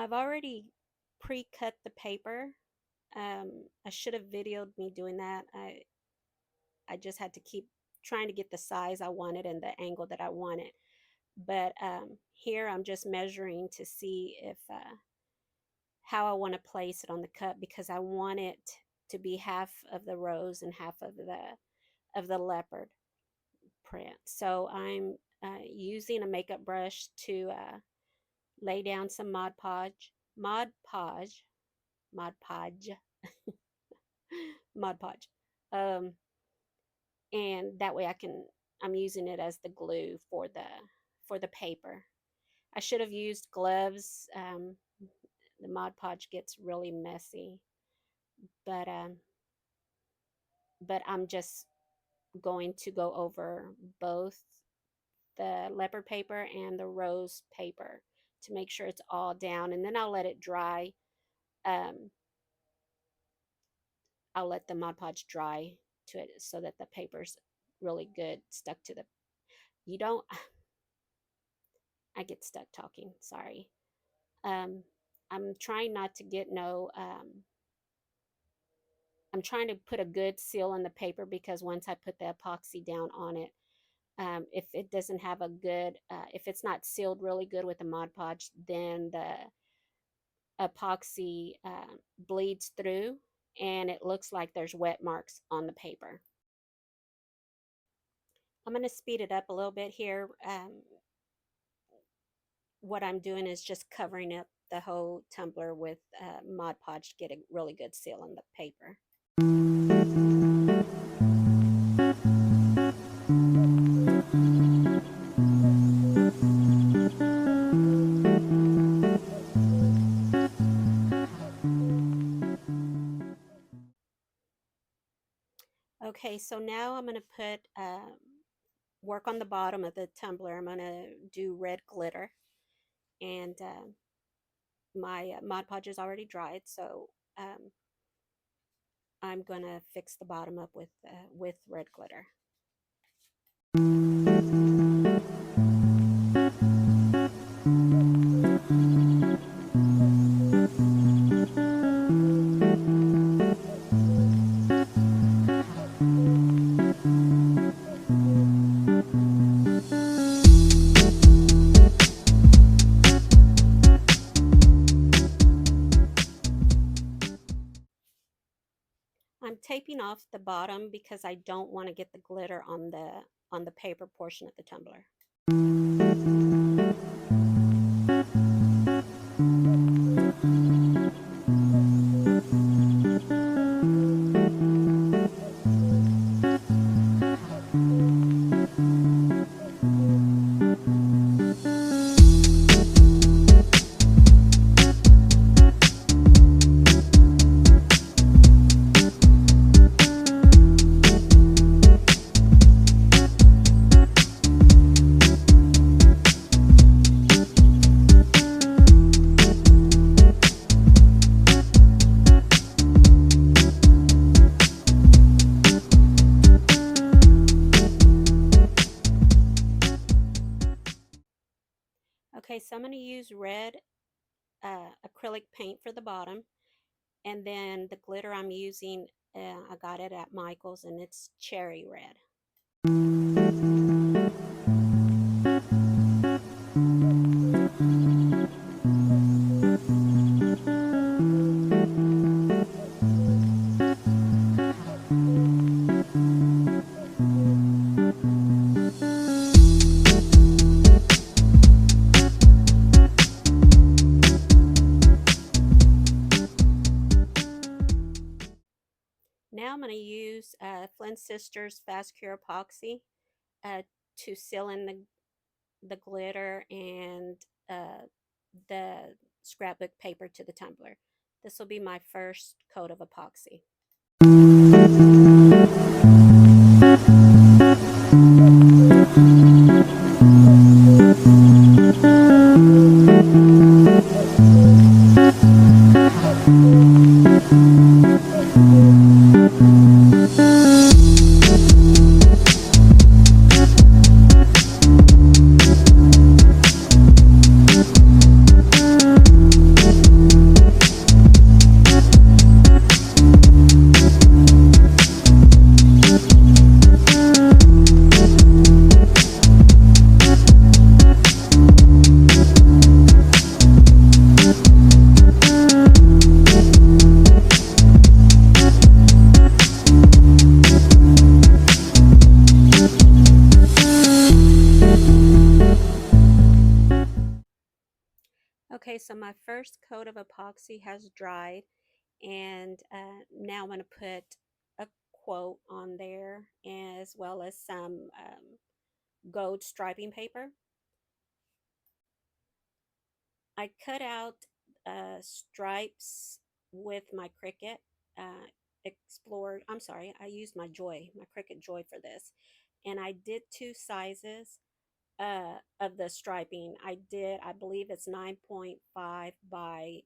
I've already pre-cut the paper. I should have videoed me doing that. I just had to keep trying to get the size I wanted and the angle that I wanted. But here I'm just measuring to see if how I want to place it on the cup, because I want it to be half of the rose and half of the leopard print. So I'm using a makeup brush to lay down some Mod Podge, Mod Podge, Mod Podge, and that way I'm using it as the glue for the paper. I should have used gloves. The Mod Podge gets really messy, but I'm just going to go over both the leopard paper and the rose paper to make sure it's all down, and then I'll let it dry. I'll let the Mod Podge dry to it so that the paper's really good stuck to the, you don't, I get stuck talking, sorry. I'm trying not to get I'm trying to put a good seal on the paper, because once I put the epoxy down on it, if it doesn't have a good, if it's not sealed really good with the Mod Podge, then the epoxy bleeds through and it looks like there's wet marks on the paper. I'm going to speed it up a little bit here. What I'm doing is just covering up the whole tumbler with Mod Podge to get a really good seal on the paper. Okay, so now I'm going to put work on the bottom of the tumbler. I'm going to do red glitter, and my Mod Podge is already dried, so I'm going to fix the bottom up with red glitter. I'm taping off the bottom because I don't want to get the glitter on the paper portion of the tumbler. Okay, so I'm going to use red acrylic paint for the bottom, and then the glitter I'm using, I got it at Michael's, and it's cherry red. Now I'm going to use Flynn Sisters Fast Cure Epoxy to seal in the glitter and the scrapbook paper to the tumbler. This will be my first coat of epoxy. Okay, so my first coat of epoxy has dried, and now I'm going to put a quote on there as well as some gold striping paper. I cut out stripes with my Cricut Explorer. I'm sorry, I used my Cricut Joy for this. And I did two sizes of the striping. I believe it's 9.5 by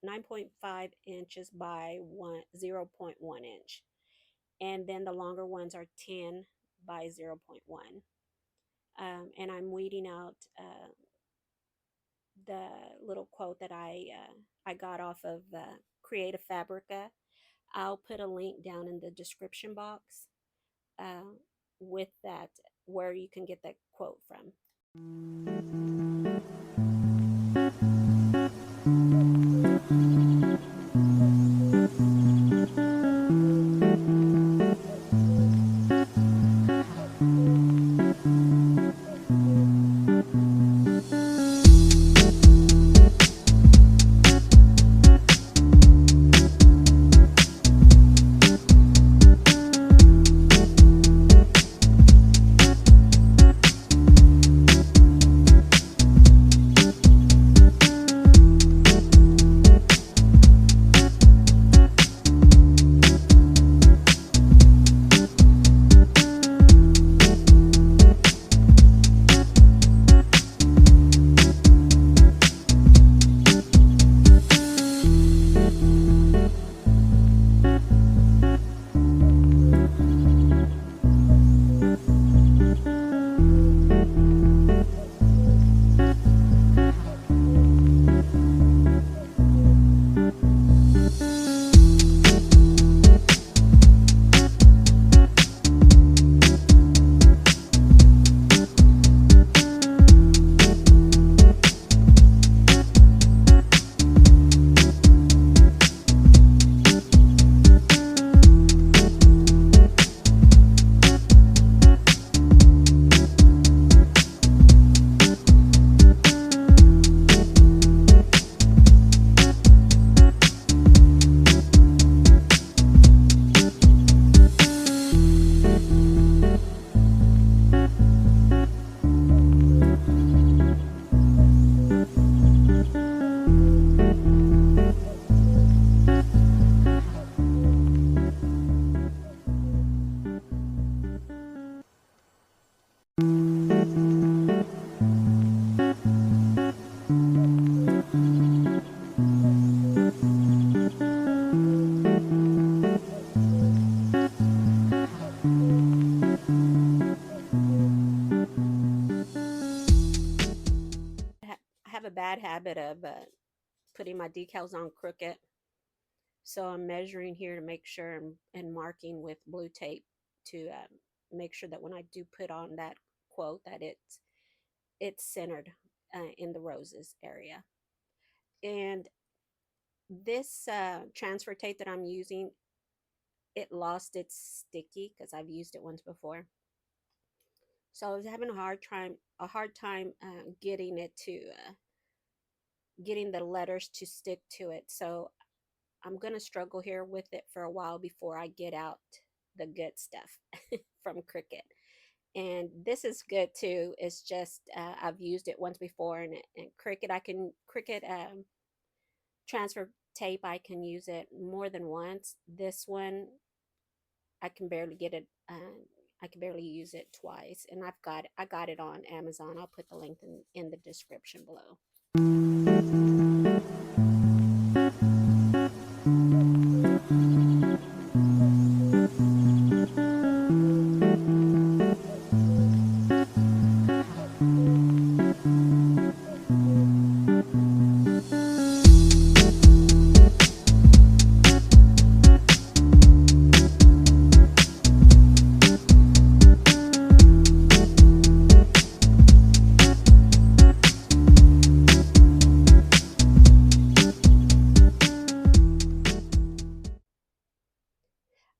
9.5 inches by 0.1 inch. And then the longer ones are 10 by zero point 0.1. And I'm weeding out the little quote that I got off of Creative Fabrica. I'll put a link down in the description box uh, with that where you can get that quote from. I have a bad habit of putting my decals on crooked. So I'm measuring here to make sure and marking with blue tape to make sure that when I do put on that quote that it's centered in the roses area. And this transfer tape that I'm using, it lost its sticky because I've used it once before. So I was having a hard time getting it to getting the letters to stick to it. So I'm gonna struggle here with it for a while before I get out the good stuff from Cricut. And this is good too. It's just I've used it once before, and Cricut transfer tape, I can use it more than once. This one I can barely get it. I can barely use it twice, and I got it on Amazon. I'll put the link in the description below.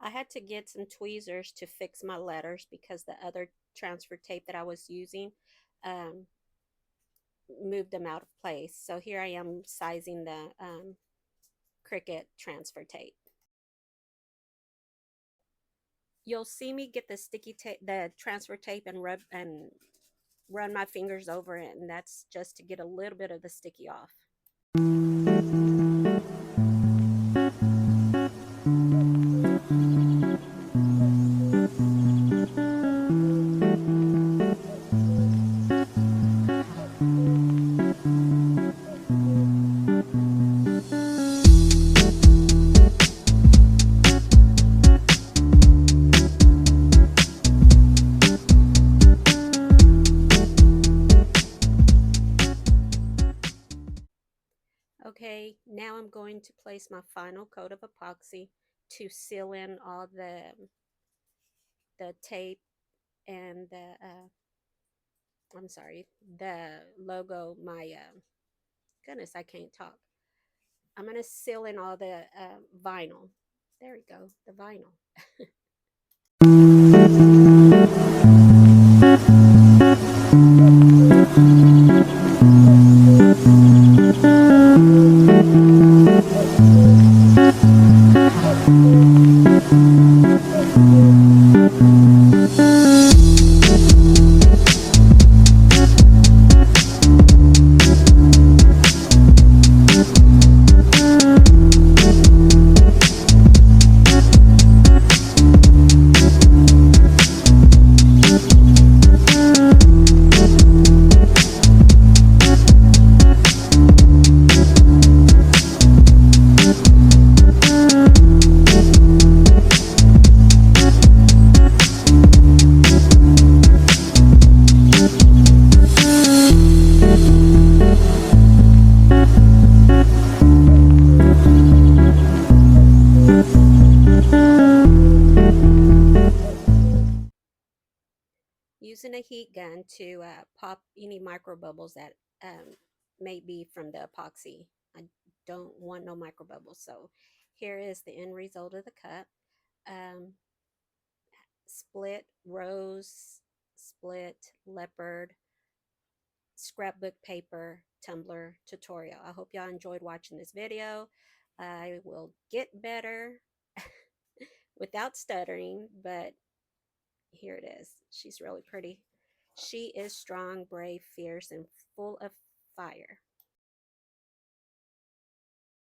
I had to get some tweezers to fix my letters because the other transfer tape that I was using, um, moved them out of place. So here I am sizing the Cricut transfer tape. You'll see me get the sticky tape, the transfer tape, and run my fingers over it, and that's just to get a little bit of the sticky off. Okay, now I'm going to place my final coat of epoxy to seal in all the tape and I'm sorry, the logo, goodness, I can't talk. I'm going to seal in all the vinyl. There we go, the vinyl. Using a heat gun to pop any micro bubbles that may be from the epoxy. I don't want no micro bubbles. So here is the end result of the cup. Um, Split rose, split leopard, scrapbook paper, tumbler tutorial. I hope y'all enjoyed watching this video. I will get better without stuttering, but here it is. She's really pretty. She is strong, brave, fierce, and full of fire.